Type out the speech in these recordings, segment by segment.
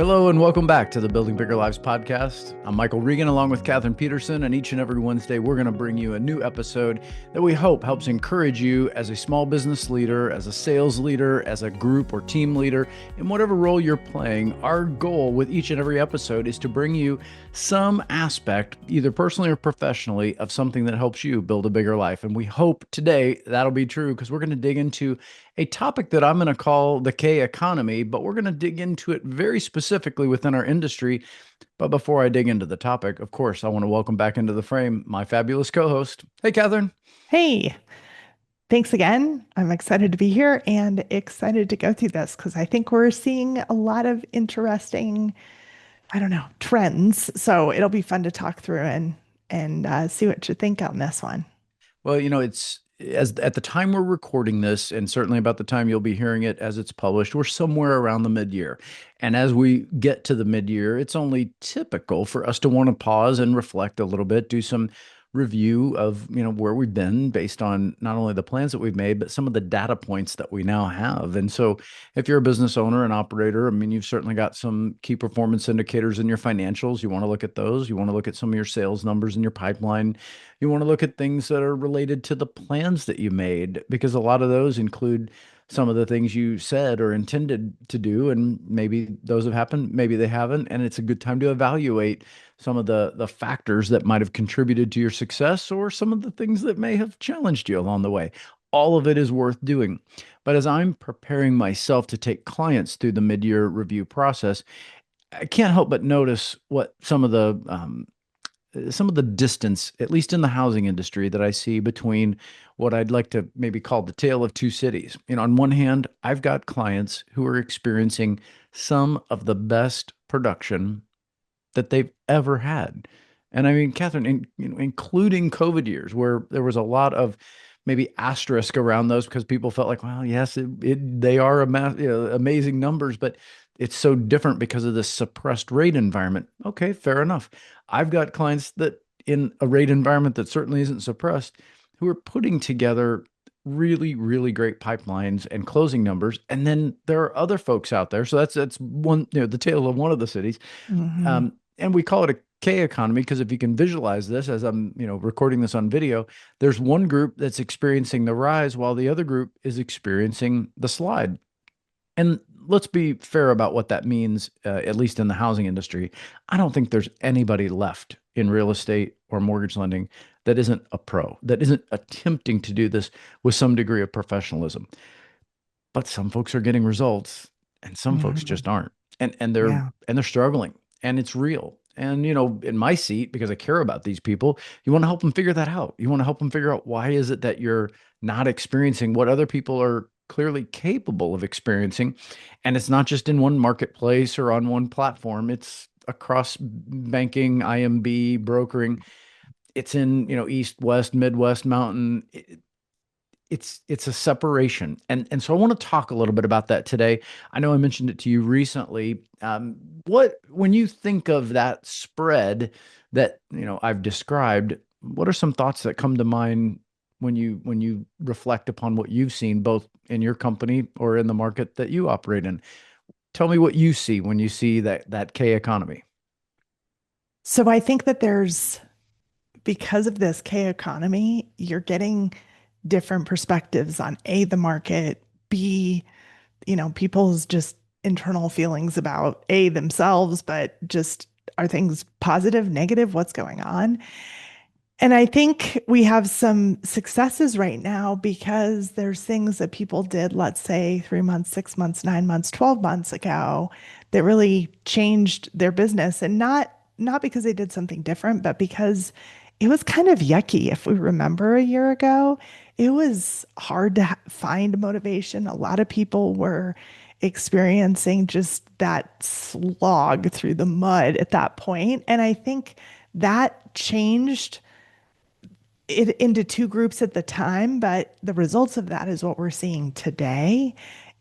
Hello and welcome back to the Building Bigger Lives podcast. I'm Michael Regan along with Kathryn Pedersen, and each and every Wednesday we're going to bring you a new episode that we hope helps encourage you as a small business leader, as a sales leader, as a group or team leader, in whatever role you're playing. Our goal with each and every episode is to bring you some aspect, either personally or professionally, of something that helps you build a bigger life. And we hope today that'll be true because we're going to dig into a topic that I'm going to call the K economy, but we're going to dig into it very specifically within our industry. But before I dig into the topic, of course, I want to welcome back into the frame my fabulous co-host. Hey, Kathryn. Hey, thanks again. I'm excited to be here and excited to go through this because I think we're seeing a lot of interesting, trends. So it'll be fun to talk through and see what you think on this one. Well, it's as at the time we're recording this, and certainly about the time you'll be hearing it as it's published, we're somewhere around the mid-year. And as we get to the mid-year, it's only typical for us to want to pause and reflect a little bit, do some review of, where we've been based on not only the plans that we've made, but some of the data points that we now have. And so if you're a business owner and operator, I mean, you've certainly got some key performance indicators in your financials. You want to look at those. You want to look at some of your sales numbers in your pipeline. You want to look at things that are related to the plans that you made, because a lot of those include some of the things you said or intended to do, and maybe those have happened, maybe they haven't, and it's a good time to evaluate some of the factors that might have contributed to your success or some of the things that may have challenged you along the way. All of it is worth doing. But as I'm preparing myself to take clients through the mid-year review process, I can't help but notice what some of the distance, at least in the housing industry, that I see between what I'd like to maybe call the tale of two cities. On one hand, I've got clients who are experiencing some of the best production that they've ever had. And I mean, Kathryn, including COVID years, where there was a lot of maybe asterisk around those because people felt like, well, yes, they are amazing numbers, but it's so different because of this suppressed rate environment. Okay, fair enough. I've got clients that in a rate environment that certainly isn't suppressed, who are putting together really, really great pipelines and closing numbers. And then there are other folks out there. So that's one, the tale of one of the cities. Hmm. And we call it a K economy because if you can visualize this as I'm, recording this on video, there's one group that's experiencing the rise while the other group is experiencing the slide. And let's be fair about what that means, at least in the housing industry. I don't think there's anybody left in real estate or mortgage lending that isn't a pro, that isn't attempting to do this with some degree of professionalism. But some folks are getting results and some folks Hmm. just aren't. And Yeah. they're struggling, and it's real. And in my seat, because I care about these people, you want to help them figure that out. You want to help them figure out, why is it that you're not experiencing what other people are clearly capable of experiencing. And it's not just in one marketplace or on one platform. It's across banking, IMB, brokering. It's in, East, West, Midwest, Mountain. It's a separation. And so I want to talk a little bit about that today. I know I mentioned it to you recently. When you think of that spread that, I've described, what are some thoughts that come to mind when you reflect upon what you've seen both in your company or in the market that you operate in? Tell me what you see when you see that K economy. So I think that because of this K economy, you're getting different perspectives on A, the market, B, people's just internal feelings about A, themselves, but just are things positive, negative, what's going on? And I think we have some successes right now because there's things that people did, let's say 3 months, 6 months, 9 months, 12 months ago that really changed their business. And not because they did something different, but because it was kind of yucky. If we remember a year ago, it was hard to find motivation. A lot of people were experiencing just that slog through the mud at that point. And I think that changed it into two groups at the time, but the results of that is what we're seeing today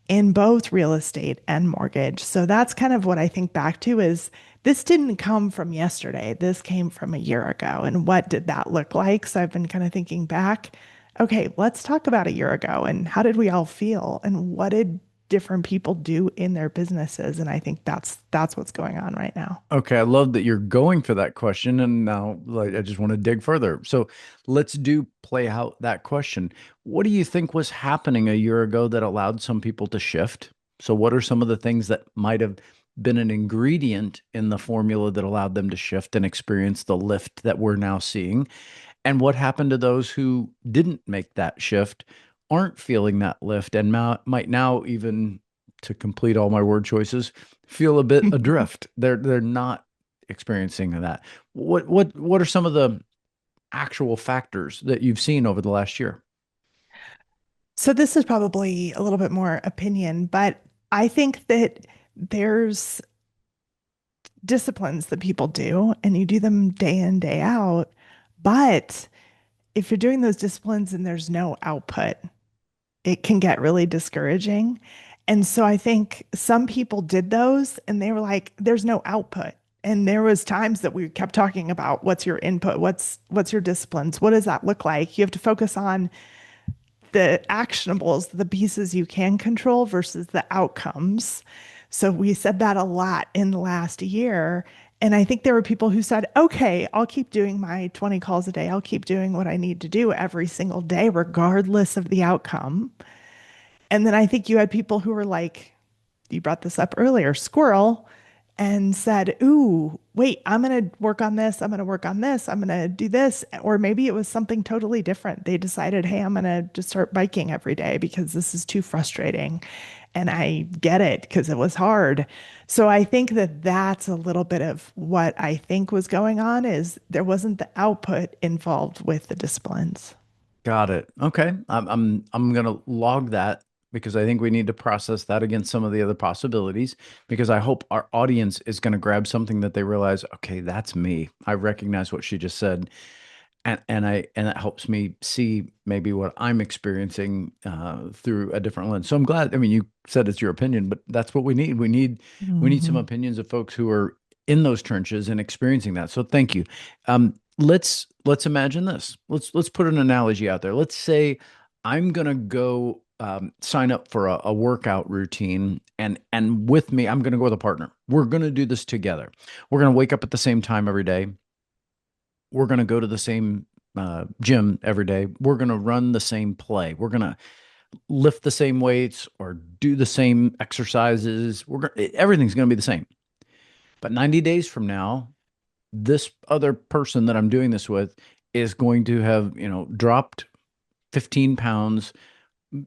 in both real estate and mortgage. So that's kind of what I think back to is this didn't come from yesterday. This came from a year ago. And what did that look like? So I've been kind of thinking back, okay, let's talk about a year ago and how did we all feel and what did different people do in their businesses. And I think that's what's going on right now. Okay, I love that you're going for that question, and now like I just want to dig further. So let's do play out that question. What do you think was happening a year ago that allowed some people to shift? So what are some of the things that might have been an ingredient in the formula that allowed them to shift and experience the lift that we're now seeing? And what happened to those who didn't make that shift, aren't feeling that lift, and might now even, to complete all my word choices, feel a bit adrift. They're not experiencing that. What are some of the actual factors that you've seen over the last year? So this is probably a little bit more opinion, but I think that there's disciplines that people do and you do them day in, day out. But if you're doing those disciplines and there's no output, it can get really discouraging. And so I think some people did those and they were like, there's no output. And there was times that we kept talking about what's your input, what's your disciplines, what does that look like? You have to focus on the actionables, the pieces you can control versus the outcomes. So we said that a lot in the last year. And I think there were people who said, okay, I'll keep doing my 20 calls a day. I'll keep doing what I need to do every single day, regardless of the outcome. And then I think you had people who were like, you brought this up earlier, squirrel, and said, ooh, wait, I'm going to work on this. I'm going to work on this. I'm going to do this. Or maybe it was something totally different. They decided, hey, I'm going to just start biking every day because this is too frustrating. And I get it because it was hard. So I think that that's a little bit of what I think was going on is there wasn't the output involved with the disciplines. Got it. Okay. I'm gonna log that because I think we need to process that against some of the other possibilities because I hope our audience is going to grab something that they realize, okay, that's me. I recognize what she just said. And that helps me see maybe what I'm experiencing through a different lens. So I'm glad. I mean, you said it's your opinion, but that's what we need. We need some Mhm. opinions of folks who are in those trenches and experiencing that. So thank you. Let's imagine this. Let's put an analogy out there. Let's say I'm gonna go sign up for a workout routine, and with me, I'm gonna go with a partner. We're gonna do this together. We're gonna wake up at the same time every day. We're going to go to the same gym every day. We're going to run the same play. We're going to lift the same weights or do the same exercises. Everything's going to be the same. But 90 days from now, this other person that I'm doing this with is going to have, dropped 15 pounds,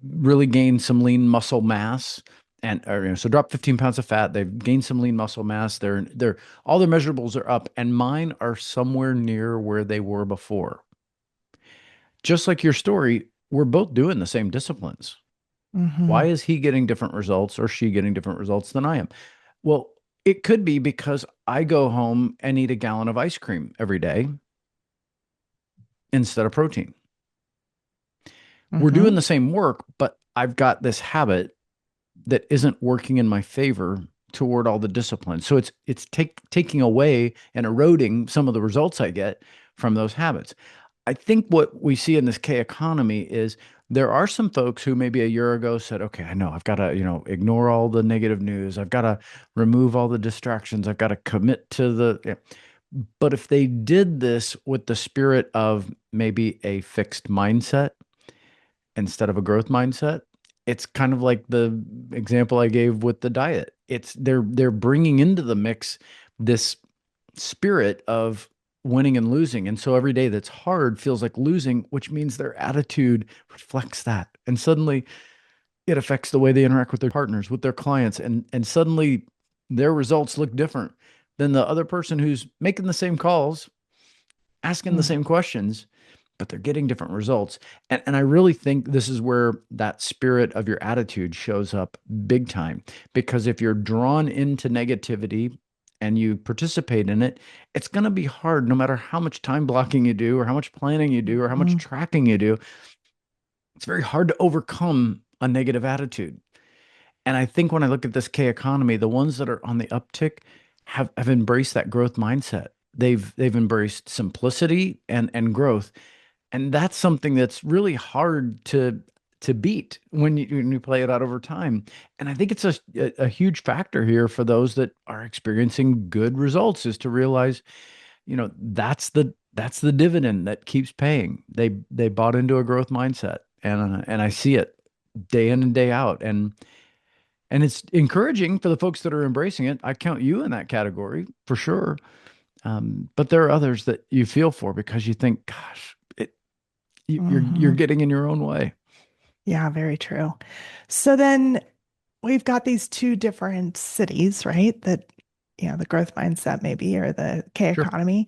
really gained some lean muscle mass. And so drop 15 pounds of fat. They've gained some lean muscle mass. They're all their measurables are up, and mine are somewhere near where they were before. Just like your story, we're both doing the same disciplines. Why Mhm. is he getting different results or she getting different results than I am? Well, it could be because I go home and eat a gallon of ice cream every day instead of protein. We're doing Mhm. the same work, but I've got this habit that isn't working in my favor toward all the disciplines. So it's taking away and eroding some of the results I get from those habits. I think what we see in this K economy is there are some folks who maybe a year ago said, okay, I know I've got to, ignore all the negative news. I've got to remove all the distractions. I've got to commit to the, yeah. But if they did this with the spirit of maybe a fixed mindset instead of a growth mindset, it's kind of like the example I gave with the diet. They're bringing into the mix this spirit of winning and losing. And so every day that's hard feels like losing, which means their attitude reflects that. And suddenly it affects the way they interact with their partners, with their clients, and suddenly their results look different than the other person who's making the same calls, asking the Mhm. same questions, but they're getting different results. And I really think this is where that spirit of your attitude shows up big time. Because if you're drawn into negativity and you participate in it, it's going to be hard no matter how much time blocking you do, or how much planning you do, or how much Mhm. tracking you do. It's very hard to overcome a negative attitude. And I think when I look at this K economy, the ones that are on the uptick have embraced that growth mindset. They've embraced simplicity and growth. And that's something that's really hard to to beat when you play it out over time. And I think it's a huge factor here for those that are experiencing good results is to realize, that's the dividend that keeps paying. They bought into a growth mindset, and I see it day in and day out, and it's encouraging for the folks that are embracing it. I count you in that category for sure. But there are others that you feel for because you think, gosh, you're Hmm. getting in your own way. Yeah, very true. So then we've got these two different cities, right? That, the growth mindset maybe, or the K Sure. economy.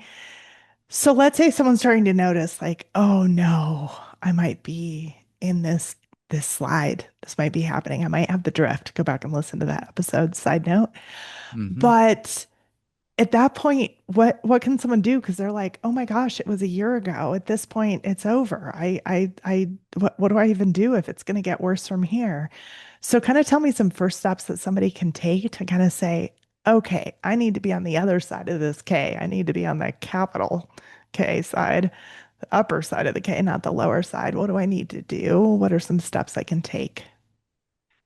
So let's say someone's starting to notice, like, oh no, I might be in this slide. This might be happening. I might have the drift. Go back and listen to that episode, side note. Hmm. But at that point, what can someone do? Because they're like, oh my gosh, it was a year ago. At this point, it's over. What do I even do if it's going to get worse from here? So, kind of tell me some first steps that somebody can take to kind of say, okay, I need to be on the other side of this K. I need to be on the capital K side, the upper side of the K, not the lower side. What do I need to do? What are some steps I can take?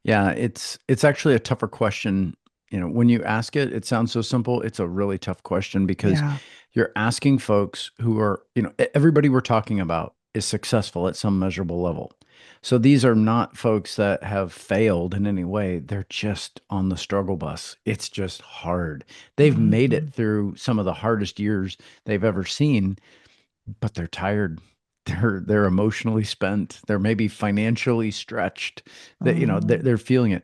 Yeah, it's actually a tougher question. When you ask it, it sounds so simple. It's a really tough question because Yeah. you're asking folks who are, everybody we're talking about is successful at some measurable level. So these are not folks that have failed in any way. They're just on the struggle bus. It's just hard. They've made it Hmm. through some of the hardest years they've ever seen, but they're tired. They're emotionally spent. They're maybe financially stretched. That they're feeling it.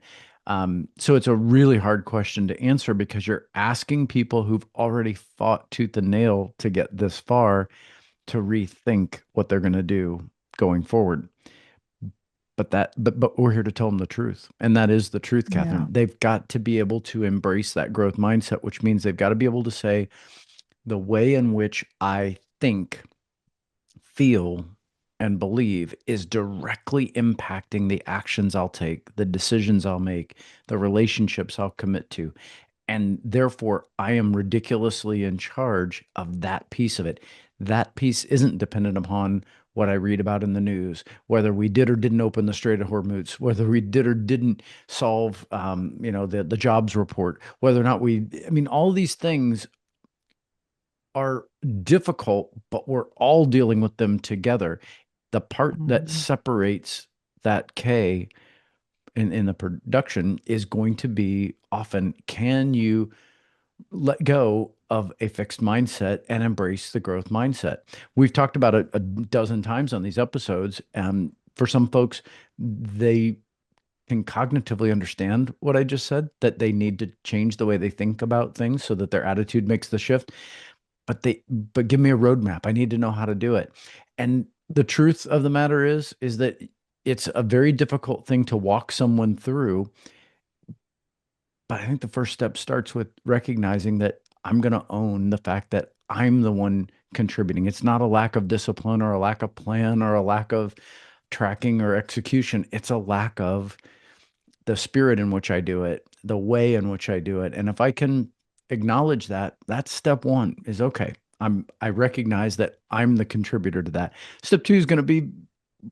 So it's a really hard question to answer because you're asking people who've already fought tooth and nail to get this far to rethink what they're going to do going forward. But we're here to tell them the truth, and that is the truth, Kathryn. Yeah. They've got to be able to embrace that growth mindset, which means they've got to be able to say the way in which I think, feel, and believe is directly impacting the actions I'll take, the decisions I'll make, the relationships I'll commit to. And therefore, I am ridiculously in charge of that piece of it. That piece isn't dependent upon what I read about in the news, whether we did or didn't open the Strait of Hormuz, whether we did or didn't solve, the jobs report, whether or not I mean, all these things are difficult, but we're all dealing with them together. The part that Mhm. separates that K in the production is going to be often, can you let go of a fixed mindset and embrace the growth mindset? We've talked about it a dozen times on these episodes. For some folks, they can cognitively understand what I just said, that they need to change the way they think about things so that their attitude makes the shift. But give me a roadmap. I need to know how to do it. And the truth of the matter is that it's a very difficult thing to walk someone through. But I think the first step starts with recognizing that I'm going to own the fact that I'm the one contributing. It's not a lack of discipline or a lack of plan or a lack of tracking or execution. It's a lack of the spirit in which I do it, the way in which I do it. And if I can acknowledge that, that's step one is okay. I recognize that I'm the contributor to that. Step two is going to be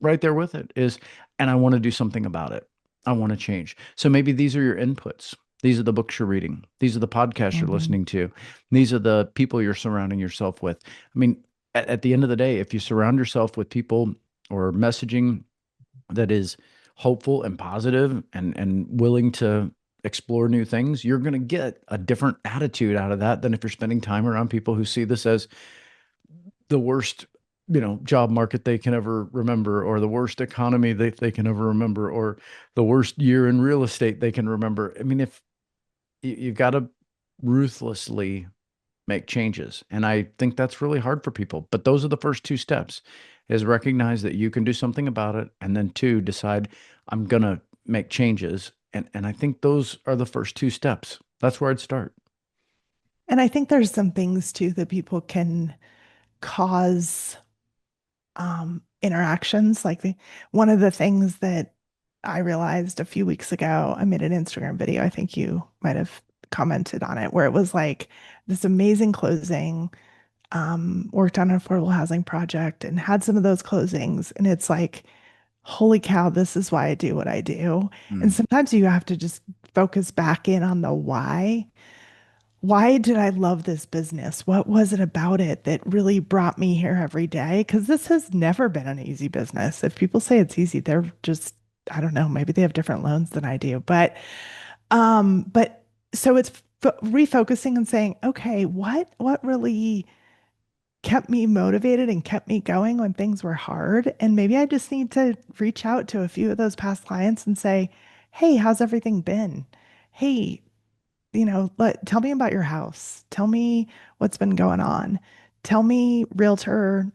right there with it is, and I want to do something about it. I want to change. So maybe these are your inputs. These are the books you're reading. These are the podcasts you're Mhm. listening to. These are the people you're surrounding yourself with. I mean, at the end of the day, if you surround yourself with people or messaging that is hopeful and positive and willing to explore new things, you're going to get a different attitude out of that than if you're spending time around people who see this as the worst, job market they can ever remember, or the worst economy they can ever remember, or the worst year in real estate they can remember. I mean, if you've got to ruthlessly make changes. And I think that's really hard for people. But those are the first two steps is recognize that you can do something about it. And then two, decide I'm gonna make changes. And I think those are the first two steps. That's where I'd start. And I think there's some things too that people can cause interactions. One of the things that I realized a few weeks ago, I made an Instagram video. I think you might have commented on it, where it was like this amazing closing, worked on an affordable housing project and had some of those closings. And it's like, holy cow, this is why I do what I do. And Mm. sometimes you have to just focus back in on the why. Why did I love this business? What was it about it that really brought me here every day? Because this has never been an easy business. If people say it's easy, they're just, I don't know, maybe they have different loans than I do. But so it's refocusing and saying, okay, what really kept me motivated and kept me going when things were hard? And maybe I just need to reach out to a few of those past clients and say, hey, how's everything been? Hey, tell me about your house. Tell me what's been going on. Tell me, realtor,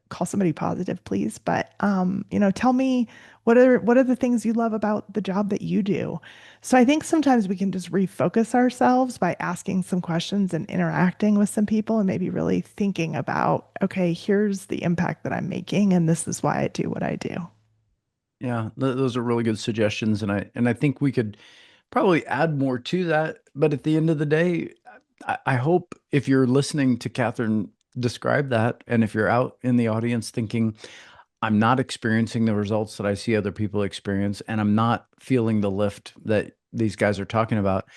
call somebody positive, please. But tell me what are the things you love about the job that you do. So I think sometimes we can just refocus ourselves by asking some questions and interacting with some people and maybe really thinking about, okay, here's the impact that I'm making, and this is why I do what I do. Yeah, those are really good suggestions, and I think we could probably add more to that. But at the end of the day, I hope if you're listening to Kathryn describe that, and if you're out in the audience thinking, I'm not experiencing the results that I see other people experience, and I'm not feeling the lift that these guys are talking about,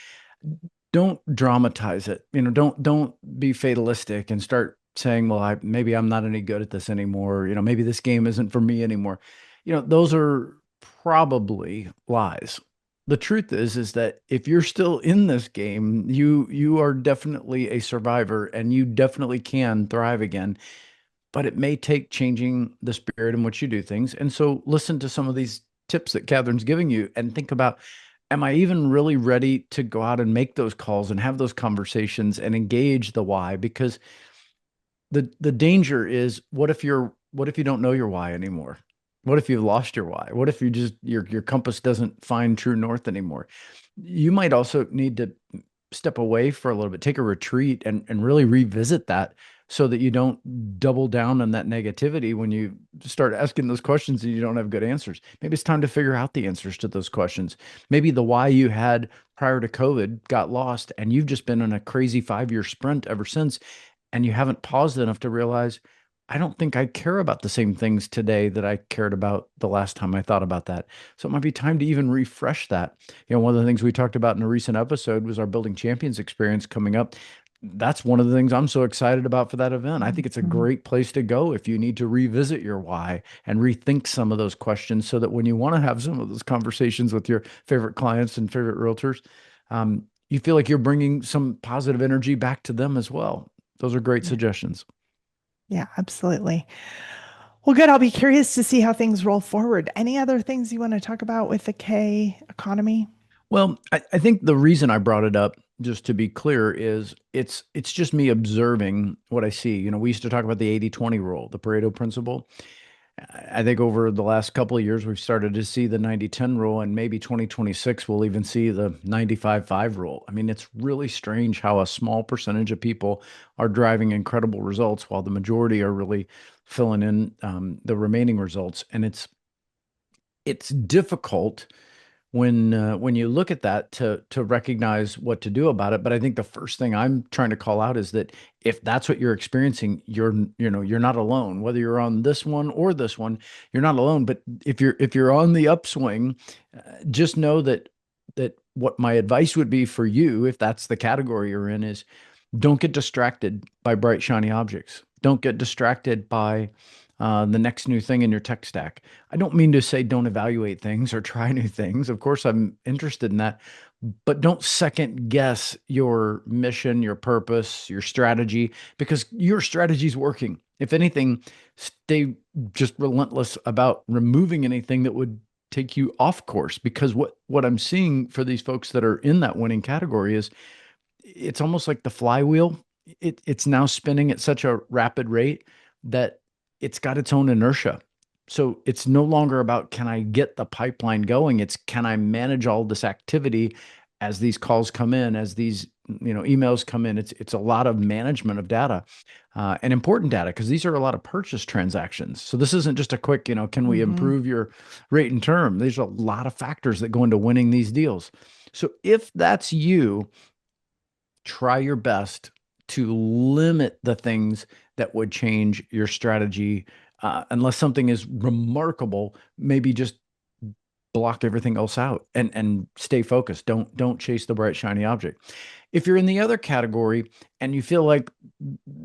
don't dramatize it. Don't be fatalistic and start saying, well, I maybe I'm not any good at this anymore. Maybe this game isn't for me anymore. Those are probably lies. The truth is that if you're still in this game, you are definitely a survivor and you definitely can thrive again, but it may take changing the spirit in which you do things. And so listen to some of these tips that Kathryn's giving you and think about, am I even really ready to go out and make those calls and have those conversations and engage the why? Because the danger is, what if you don't know your why anymore? What if you've lost your why? What if your compass doesn't find true north anymore? You might also need to step away for a little bit, take a retreat and really revisit that so that you don't double down on that negativity when you start asking those questions and you don't have good answers. Maybe it's time to figure out the answers to those questions. Maybe the why you had prior to COVID got lost and you've just been on a crazy 5 year sprint ever since, and you haven't paused enough to realize, I don't think I care about the same things today that I cared about the last time I thought about that. So it might be time to even refresh that. One of the things we talked about in a recent episode was our Building Champions experience coming up. That's one of the things I'm so excited about for that event. I think it's a Mhm. great place to go if you need to revisit your why and rethink some of those questions so that when you want to have some of those conversations with your favorite clients and favorite realtors, you feel like you're bringing some positive energy back to them as well. Those are great Yeah. suggestions. Yeah, absolutely. Well, good. I'll be curious to see how things roll forward. Any other things you want to talk about with the K economy? Well, I think the reason I brought it up, just to be clear, is it's just me observing what I see. We used to talk about the 80-20 rule, the Pareto principle. I think over the last couple of years, we've started to see the 90-10 rule, and maybe 2026 we'll even see the 95-5 rule. I mean, it's really strange how a small percentage of people are driving incredible results while the majority are really filling in the remaining results. And it's difficult when you look at that to recognize what to do about it. But I think the first thing I'm trying to call out is that if that's what you're experiencing, you're not alone. Whether you're on this one or this one, you're not alone. But if you're on the upswing, just know that what my advice would be for you, if that's the category you're in, is don't get distracted by bright, shiny objects. Don't get distracted by the next new thing in your tech stack. I don't mean to say don't evaluate things or try new things. Of course, I'm interested in that, but don't second guess your mission, your purpose, your strategy, because your strategy is working. If anything, stay just relentless about removing anything that would take you off course. Because what I'm seeing for these folks that are in that winning category is it's almost like the flywheel. It's now spinning at such a rapid rate that it's got its own inertia. So it's no longer about, can I get the pipeline going? It's, can I manage all this activity as these calls come in, as these emails come in? It's a lot of management of data, and important data, because these are a lot of purchase transactions. So this isn't just a quick, can we Hmm. improve your rate and term? There's a lot of factors that go into winning these deals. So if that's you, try your best to limit the things that would change your strategy unless something is remarkable, maybe just block everything else out and stay focused. Don't chase the bright shiny object. If you're in the other category and you feel like,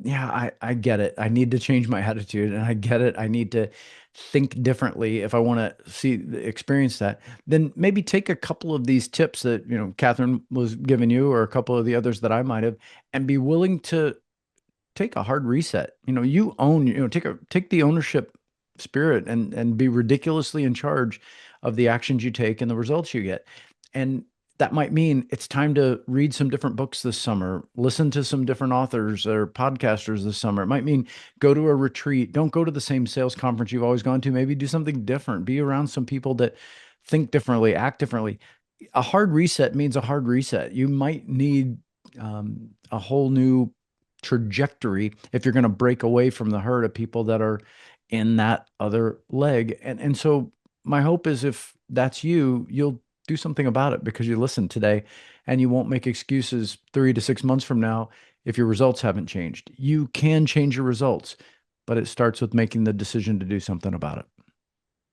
yeah, I get it. I need to change my attitude, and I get it. I need to think differently if I want to experience that. Then maybe take a couple of these tips that, Kathryn was giving you, or a couple of the others that I might have, and be willing to take a hard reset. You own, take the ownership spirit and be ridiculously in charge of the actions you take and the results you get. And that might mean it's time to read some different books this summer, listen to some different authors or podcasters this summer. It might mean go to a retreat. Don't go to the same sales conference you've always gone to. Maybe do something different. Be around some people that think differently, act differently. A hard reset means a hard reset. You might need a whole new trajectory if you're going to break away from the herd of people that are in that other leg. And so my hope is, if that's you, you'll do something about it because you listened today, and you won't make excuses 3 to 6 months from now if your results haven't changed. You can change your results, but it starts with making the decision to do something about it.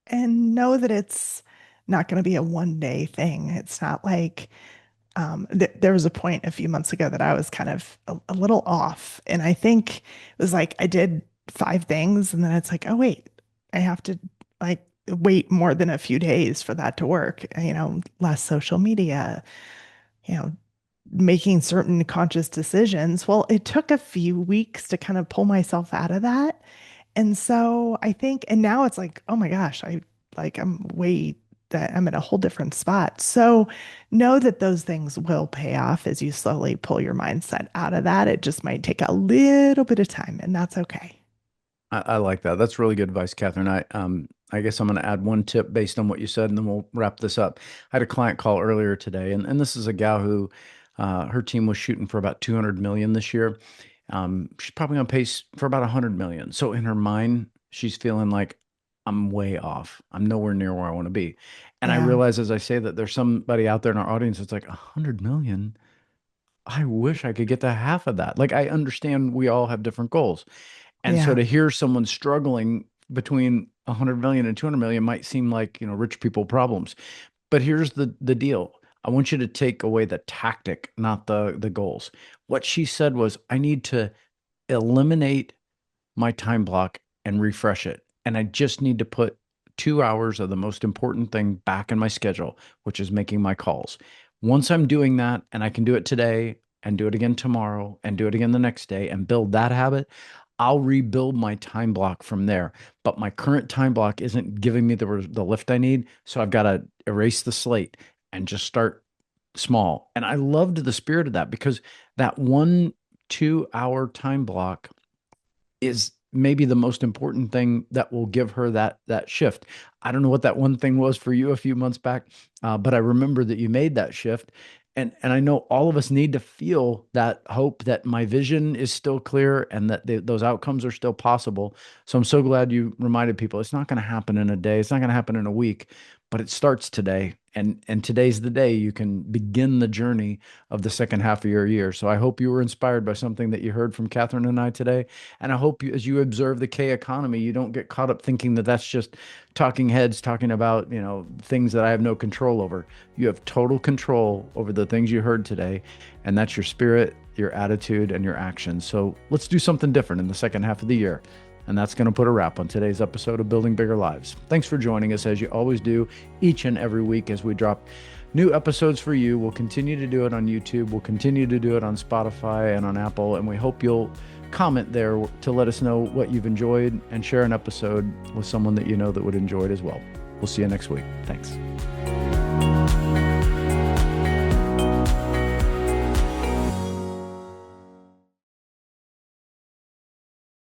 And know that it's not going to be a one day thing. It's not like there was a point a few months ago that I was kind of a little off. And I think it was like I did 5 things, and then it's like, oh, wait, I have to like wait more than a few days for that to work. Less social media, you know, making certain conscious decisions. Well, it took a few weeks to kind of pull myself out of that. And so I think, and now it's like, oh my gosh, I'm way that I'm in a whole different spot. So know that those things will pay off as you slowly pull your mindset out of that. It just might take a little bit of time, and that's okay. I like that. That's really good advice, Kathryn. I guess I'm going to add one tip based on what you said, and then we'll wrap this up. I had a client call earlier today, and this is a gal who, her team was shooting for about 200 million this year. She's probably on pace for about 100 million. So in her mind, she's feeling like, I'm way off. I'm nowhere near where I want to be. And I Yeah. realize as I say that, there's somebody out there in our audience that's like, 100 million. I wish I could get to half of that. Like, I understand we all have different goals. And so Yeah. to hear someone struggling between 100 million and 200 million might seem like, rich people problems. But here's the deal. I want you to take away the tactic, not the goals. What she said was, I need to eliminate my time block and refresh it. And I just need to put 2 hours of the most important thing back in my schedule, which is making my calls. Once I'm doing that, and I can do it today and do it again tomorrow and do it again the next day and build that habit, I'll rebuild my time block from there. But my current time block isn't giving me the lift I need. So I've got to erase the slate and just start small. And I loved the spirit of that, because that 1 2 hour time block is maybe the most important thing that will give her that shift. I don't know what that one thing was for you a few months back, but I remember that you made that shift. And I know all of us need to feel that hope that my vision is still clear and that those outcomes are still possible. So I'm so glad you reminded people it's not going to happen in a day. It's not going to happen in a week, but it starts today. And today's the day you can begin the journey of the second half of your year. So I hope you were inspired by something that you heard from Kathryn and I today. And I hope as you observe the K economy, you don't get caught up thinking that that's just talking heads talking about, things that I have no control over. You have total control over the things you heard today, and that's your spirit, your attitude, and your actions. So let's do something different in the second half of the year. And that's going to put a wrap on today's episode of Building Bigger Lives. Thanks for joining us, as you always do, each and every week as we drop new episodes for you. We'll continue to do it on YouTube. We'll continue to do it on Spotify and on Apple. And we hope you'll comment there to let us know what you've enjoyed, and share an episode with someone that you know that would enjoy it as well. We'll see you next week. Thanks.